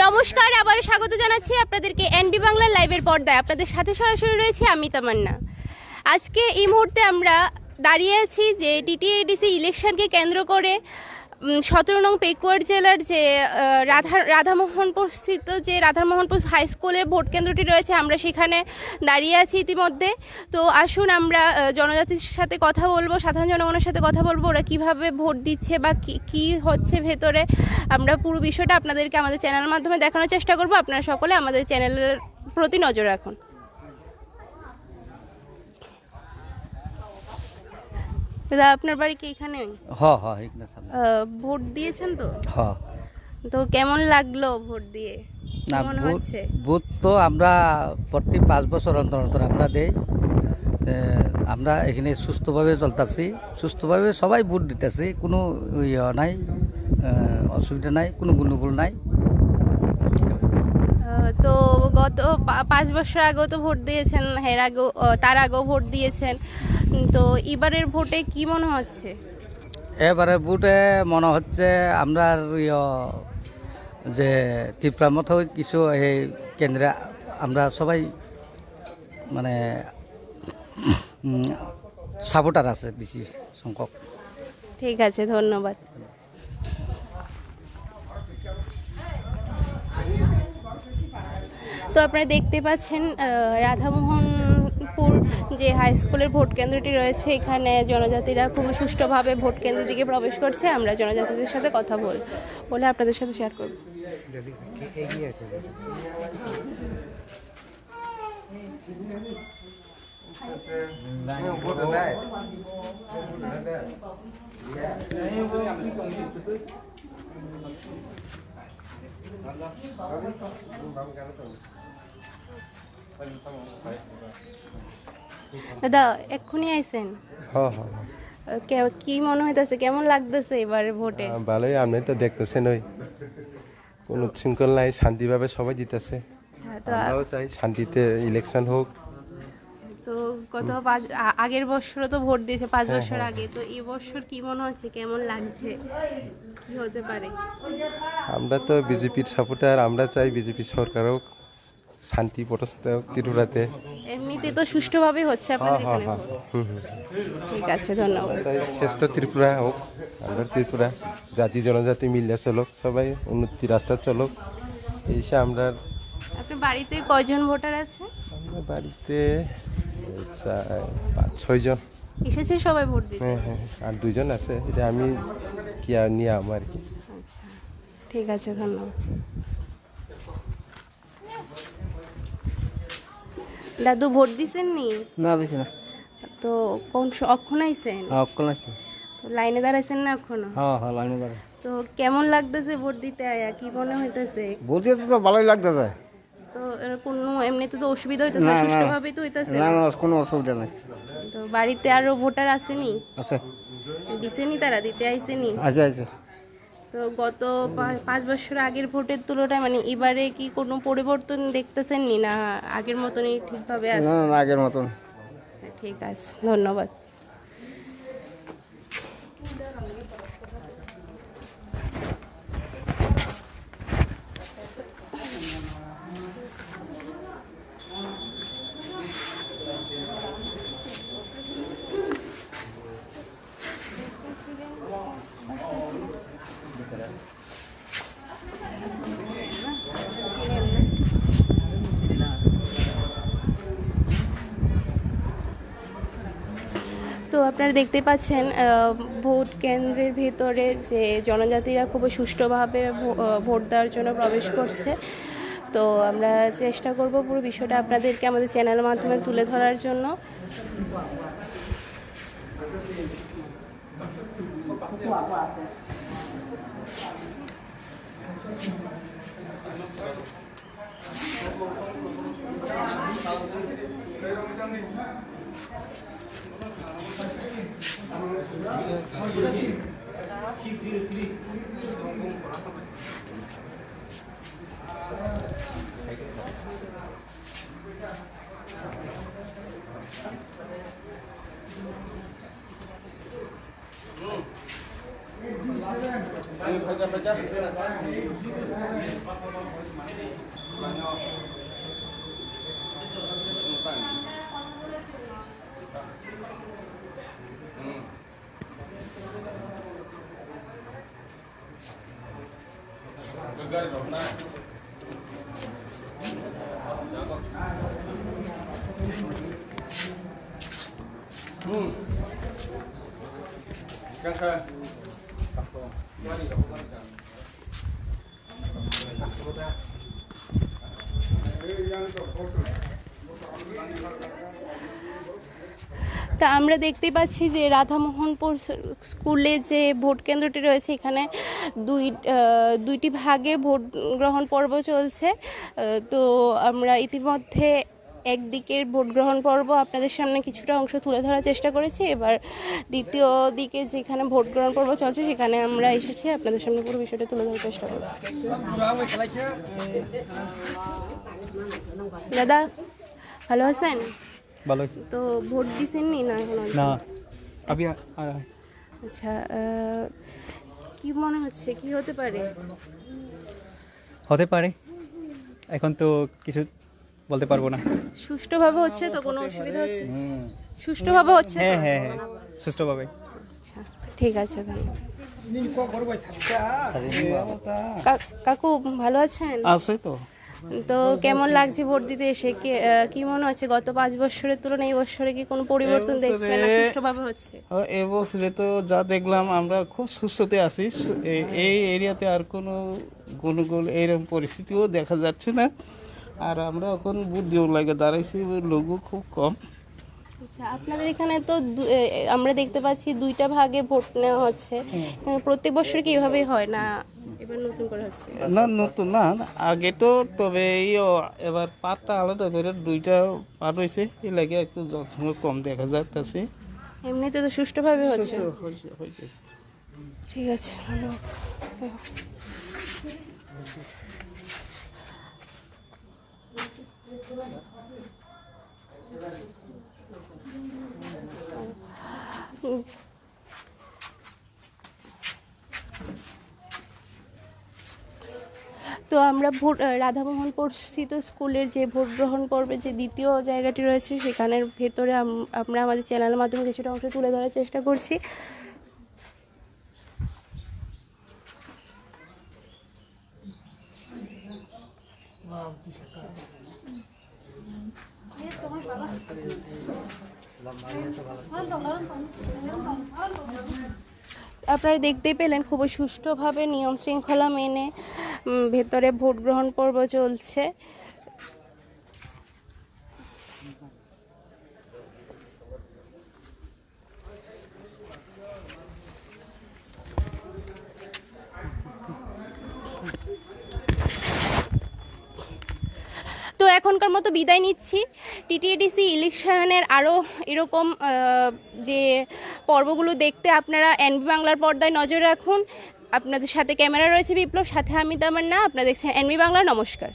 নমস্কার, আবার স্বাগত জানাচ্ছি আপনাদেরকে এনবি বাংলা লাইভের পর্দায়। আপনাদের সাথে সরাসরি রয়েছে আমি তামান্না। আজকে এই মুহূর্তে আমরা দাঁড়িয়ে আছি যে টিটিএডিসি ইলেকশনকে কেন্দ্র করে 17 নং পেকুয়ার জেলার যে রাধামোহনপুর স্থিত যে রাধামোহনপুর হাই স্কুলের ভোট কেন্দ্রটি রয়েছে, আমরা সেখানে দাঁড়িয়ে আছি ইতিমধ্যে। তো আসুন আমরা জনজাতির সাথে কথা বলবো, সাধারণ জনগণের সাথে কথা বলবো, ওরা কীভাবে ভোট দিচ্ছে বা কী হচ্ছে ভেতরে। আমরা পুরো বিষয়টা আপনাদেরকে আমাদের চ্যানেলের মাধ্যমে দেখানোর চেষ্টা করব। আপনারা সকলে আমাদের চ্যানেলের প্রতি নজর রাখুন। দাদা, আপনার বাড়ি কি এখানে? হ্যাঁ হ্যাঁ, এখানে সামনে। ভোট দিয়েছেন তো? হ্যাঁ। তো কেমন লাগলো ভোট দিয়ে? না, মনে হচ্ছে ভোট তো আমরা প্রতি 5 বছর অন্তর অন্তর আমরা দেই। আমরা এখানে সুস্থভাবে চলতেছি, সুস্থভাবে সবাই ভোট দিতেছি, কোনো ইয়ে নাই, অসুবিধা নাই, কোনো গণ্ডগোল নাই। তো গত 5 বছর আগেও তো ভোট দিয়েছেন, এর আগেও তার আগেও ভোট দিয়েছেন। তো এবারের ভোটে কি মনে হচ্ছে? এবারে ভোটে মনে হচ্ছে আমরা যে ত্রিপুরা মতো কিছু এই কেন্দ্রে আমরা সবাই মানে সাপোর্টার আছে বেশি সংখ্যক। ঠিক আছে, ধন্যবাদ। তো আপনারা দেখতে পাচ্ছেন রাধামোহনপুর যে হাই স্কুলের ভোট কেন্দ্রটি রয়েছে, এখানে জনজাতিরা খুবই সুষ্ঠুভাবে ভোট কেন্দ্রের দিকে প্রবেশ করছে। আমরা জনজাতিদের সাথে কথা বলে আপনাদের সাথে শেয়ার করব। দাদা, এক্ষুনি আইছেন? হ্যাঁ হ্যাঁ, কি মনে হইতেছে, কেমন লাগতেছে এবারে ভোটে? ভালোই। আপনি তো দেখতেছেন ওই কোনো শৃঙ্খল নাই, শান্তিভাবে সবাই জিতেছে। তো আমরাও চাই শান্তিতে ইলেকশন হোক। তো আগের বছরও তো ভোট দিয়েছে 5 বছর আগে, তো এই বছর কি মনে হচ্ছে, কেমন লাগছে, কি হতে পারে? আমরা তো বিজেপির সাপোর্টার, আমরা চাই বিজেপি সরকার হোক, শান্তি প্রতিষ্ঠা হোক ত্রিপুরাতে। এমনিতে তো সুষ্ঠুভাবে হচ্ছে আপনাদের হ্যাঁ এখানে হ্যাঁ ভোট। ঠিক আছে, ধন্যবাদ। চাই শ্রেষ্ঠ ত্রিপুরা হোক, আমরা ত্রিপুরা জাতি জনজাতি মিলে চলুক, সবাই উন্নতি রাস্তা চলুক, এই হিসাবে আমরা। আপনার বাড়িতে কয়জন ভোটার আছে? আমরা বাড়িতে 5-6 জন এসেছে সবাই ভোট দিতে? হ্যাঁ হ্যাঁ, আর 2 জন আছে, এটা আমি কি আর নিয়ে আমার কি। আচ্ছা, ঠিক আছে, ধন্যবাদ। দাদু, ভোট দিছেন নি? না, দেখি না। তো অক্ষণ আইছেন? অক্ষণ আছে। তো লাইনে দাঁড়াইছেন না এখনো? হ্যাঁ হ্যাঁ, লাইনে দাঁড়ায়। তো কেমন লাগতেছে ভোট দিতে আয়া, কি মনে হইতেছে? ভোট দিতে তো ভালোই লাগতেছে। তো কোনো এমনিতে তো অসুবিধা হইতেছে না, সুষ্ঠুভাবেই তো হইতেছে? না না, কোনো অসুবিধা নেই। তো বাড়িতে আরো ভোটার আসেনি? আছে, দিছেনি, তারা দিতে আইসেনি? আছে আছে। তো গত 5 বছর আগের ভোটের তুলনায় মানে এবারে কি কোনো পরিবর্তন দেখতেছেন নি, না আগের মতনই ঠিকভাবে আছে? না না, আগের মতন। ঠিক আছে, ধন্যবাদ। তো আপনারা দেখতে পাচ্ছেন ভোট কেন্দ্রের ভিতরে যে জনজাতিরা খুবই সুষ্ঠুভাবে ভোট দেওয়ার জন্য প্রবেশ করছে। তো আমরা চেষ্টা করব পুরো বিষয়টা আপনাদেরকে আমাদের চ্যানেলের মাধ্যমে তুলে ধরার জন্য। তা আমরা দেখতে পাচ্ছি যে রাধামোহনপুর স্কুলে যে ভোট কেন্দ্রটি রয়েছে এখানে দুইটি ভাগে ভোট গ্রহণ পর্ব চলছে। তো আমরা ইতিমধ্যে একদিকের ভোট গ্রহণ পর্ব আপনাদের সামনে কিছুটা অংশ তুলে ধরার চেষ্টা করেছি। এবার দ্বিতীয় দিকে যেখানে ভোট গ্রহণ পর্ব চলছে সেখানে আমরা এসেছি আপনাদের সামনে পুরো বিষয়টা তুলে ধরার চেষ্টা করব। দাদা ভালো আছেন? ভালো। তো ভোট দিছেননি না এখনো? না, আমি আচ্ছা, কি মনে হচ্ছে কি হতে পারে? হতে পারে, এখন তো কিছু বলতে পারবো না। সুষ্ঠুভাবে হচ্ছে তো? কোনো অসুবিধা হচ্ছে? সুষ্ঠুভাবে হচ্ছে তো? হ্যাঁ হ্যাঁ হ্যাঁ, সুষ্ঠুভাবে। আচ্ছা, ঠিক আছে তাহলে। কাকু ভালো আছেন? আছে তো। তো কেমন লাগছে ভোট দিতে এসে? কি মনে হচ্ছে গত 5 বছরের তুলনায় এই বছরে কি কোনো পরিবর্তন দেখছেন না সুষ্ঠুভাবে হচ্ছে? এবছরে তো যা দেখলাম আমরা খুব সুস্থতে আছি। এই এরিয়াতে আর কোনো গন্ডগোল এরকম পরিস্থিতিও দেখা যাচ্ছে না। আর আমরা এখন বুদ্ধিও লাগে দাঁড়াইছি, লোকও খুব কম। আচ্ছা, আপনাদের এখানে তো আমরা দেখতে পাচ্ছি 2টা ভাগে ভোট নেওয়া হচ্ছে। প্রত্যেক বছর কি এভাবেই হয় না এবার নতুন করে হচ্ছে? না, নতুন না, আগে তো, তবে এবার পাটটা আলাদা করে 2টা পাট হয়েছে, এই লাগে একটু যত্ন কম দেখা যাচ্ছে। এমনিতে তো সুষ্ঠুভাবে হচ্ছে। হয়েছে। ঠিক আছে, ধন্যবাদ। তো আমরা রাধামোহনপুর স্থিত স্কুলের যে ভোট গ্রহণ পর্বে যে দ্বিতীয় জায়গাটি রয়েছে সেখানের ভেতরে আমরা আমাদের চ্যানেলের মাধ্যমে কিছুটা অংশ তুলে ধরার চেষ্টা করছি। আপনারা দেখতেই পেলেন খুবই সুষ্ঠুভাবে নিয়ম শৃঙ্খলা মেনে ভেতরে ভোট গ্রহণ পর্ব চলছে। তো এখনকার মতো বিদায় নিচ্ছি। টিটিএডিসি ইলেকশনের আরও এরকম যে পর্বগুলো দেখতে আপনারা এনবি বাংলার পর্দায় নজর রাখুন। আপনাদের সাথে ক্যামেরা রয়েছে বিপ্লব, সাথে আমি তামান্না। আপনারা দেখছেন এনবি বাংলা। নমস্কার।